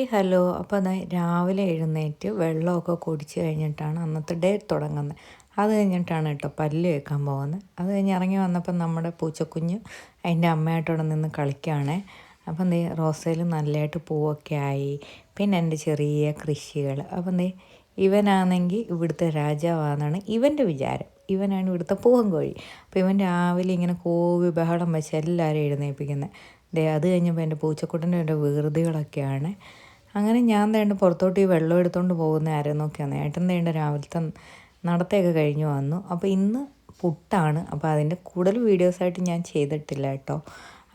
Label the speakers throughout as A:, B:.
A: Hello. അപ്പോൾ ദാ രാവിലെ എഴുന്നേറ്റ് വെള്ളമൊക്കെ കുടിച്ച് കഴിഞ്ഞിട്ടാണ് അന്നത്തെ ഡേ തുടങ്ങുന്നത്. അത് കഴിഞ്ഞിട്ടാണ് കേട്ടോ പല്ല് തേക്കാൻ പോകുന്നത്. അത് കഴിഞ്ഞ് ഇറങ്ങി വന്നപ്പം നമ്മുടെ പൂച്ചക്കുഞ്ഞ് അതിൻ്റെ അമ്മയായിട്ടവിടെ നിന്ന് കളിക്കുകയാണേ. അപ്പം ദേ റോസയിൽ നല്ലതായിട്ട് പൂവൊക്കെ ആയി. പിന്നെ എൻ്റെ ചെറിയ കൃഷികൾ. അപ്പം ദേ ഇവനാണെങ്കിൽ ഇവിടുത്തെ രാജാവാണെന്നാണ് ഇവൻ്റെ വിചാരം. ഇവനാണ് ഇവിടുത്തെ പൂവൻ കോഴി. അപ്പോൾ ഇവൻ രാവിലെ ഇങ്ങനെ കോവി ബഹളം വെച്ച് എല്ലാവരും എഴുന്നേൽപ്പിക്കുന്നത്. അത് കഴിഞ്ഞപ്പോൾ എൻ്റെ പൂച്ചക്കുട്ടൻ്റെ എൻ്റെ വികൃതികളൊക്കെയാണ്. അങ്ങനെ ഞാൻ വേണ്ട പുറത്തോട്ട് ഈ വെള്ളം എടുത്തുകൊണ്ട് പോകുന്ന ആരെന്നൊക്കെയാണ്. ഏട്ടൻ വേണ്ട രാവിലത്തെ നടത്തയൊക്കെ കഴിഞ്ഞ് വന്നു. അപ്പോൾ ഇന്ന് പുട്ടാണ്. അപ്പോൾ അതിൻ്റെ കൂടുതൽ വീഡിയോസായിട്ട് ഞാൻ ചെയ്തിട്ടില്ല കേട്ടോ.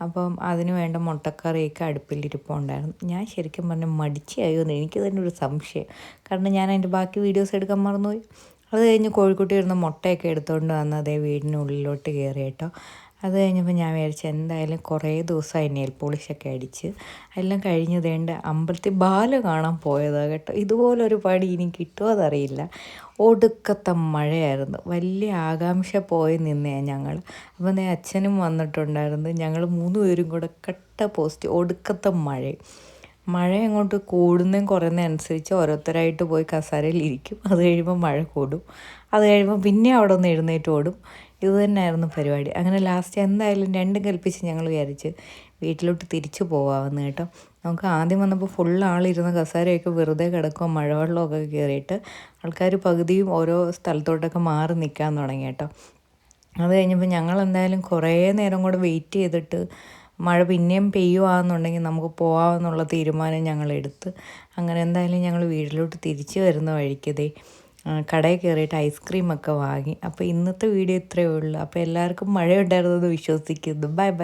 A: അപ്പം അതിന് വേണ്ട മുട്ടക്കറിയൊക്കെ അടുപ്പിലിരിപ്പുണ്ടായിരുന്നു. ഞാൻ ശരിക്കും പറഞ്ഞാൽ മടിച്ചായോ എന്ന് എനിക്ക് തന്നെ ഒരു സംശയം. കാരണം ഞാൻ അതിൻ്റെ ബാക്കി വീഡിയോസ് എടുക്കാൻ മറന്നുപോയി. അത് കഴിഞ്ഞ് കോഴിക്കുട്ടി ഇരുന്ന് മുട്ടയൊക്കെ എടുത്തുകൊണ്ട് വന്ന് അതേ വീടിനുള്ളിലോട്ട് കയറി കേട്ടോ. അത് കഴിഞ്ഞപ്പോൾ ഞാൻ വിചാരിച്ചു എന്തായാലും കുറേ ദിവസമായി നെയിൽ പോളിഷൊക്കെ അടിച്ച് എല്ലാം കഴിഞ്ഞ് വേണ്ട അമ്പലത്തിൽ ബാല കാണാൻ പോയതാണ് കേട്ടോ. ഇതുപോലൊരു പണി ഇനി കിട്ടുമോ എന്നറിയില്ല. ഒടുക്കത്തെ മഴയായിരുന്നു. വലിയ ആകാംക്ഷ പോയി നിന്നേ ഞങ്ങൾ. അപ്പം അച്ഛനും വന്നിട്ടുണ്ടായിരുന്നു. ഞങ്ങൾ 3 പേരും കൂടെ കട്ട പോസ്റ്റ്. ഒടുക്കത്തെ മഴ അങ്ങോട്ട് കൂടുന്നതും കുറയുന്നതും അനുസരിച്ച് ഓരോരുത്തരായിട്ട് പോയി കസേരയിൽ ഇരിക്കും. അത് കഴിയുമ്പോൾ മഴ കൂടും. അത് കഴിയുമ്പോൾ പിന്നെ അവിടെ ഒന്ന് എഴുന്നേറ്റ് ഓടും. ഇത് തന്നെയായിരുന്നു പരിപാടി. അങ്ങനെ ലാസ്റ്റ് എന്തായാലും രണ്ടും കൽപ്പിച്ച് ഞങ്ങൾ വിചാരിച്ച് വീട്ടിലോട്ട് തിരിച്ചു പോകാമെന്ന് കേട്ടോ. നമുക്ക് ആദ്യം വന്നപ്പോൾ ഫുൾ ആളിരുന്ന കസേരയൊക്കെ വെറുതെ കിടക്കുക, മഴവെള്ളമൊക്കെ കയറിയിട്ട് ആൾക്കാർ പകുതിയും ഓരോ സ്ഥലത്തോട്ടൊക്കെ മാറി നിൽക്കാൻ തുടങ്ങി കേട്ടോ. അത് കഴിഞ്ഞപ്പോൾ ഞങ്ങൾ എന്തായാലും കുറേ നേരം കൂടെ വെയിറ്റ് ചെയ്തിട്ട് മഴ പിന്നെയും പെയ്യുകയാണെന്നുണ്ടെങ്കിൽ നമുക്ക് പോകാമെന്നുള്ള തീരുമാനം ഞങ്ങളെടുത്ത് അങ്ങനെ എന്തായാലും ഞങ്ങൾ വീട്ടിലോട്ട് തിരിച്ചു വരുന്ന വഴിക്കതേ കടയിൽ കയറിയിട്ട് ഐസ്ക്രീമൊക്കെ വാങ്ങി. അപ്പോൾ ഇന്നത്തെ വീഡിയോ ഇത്രയേ ഉള്ളൂ. അപ്പോൾ എല്ലാവർക്കും മഴയുണ്ടായിരുന്നത് വിശ്വസിക്കുന്നു. Bye bye.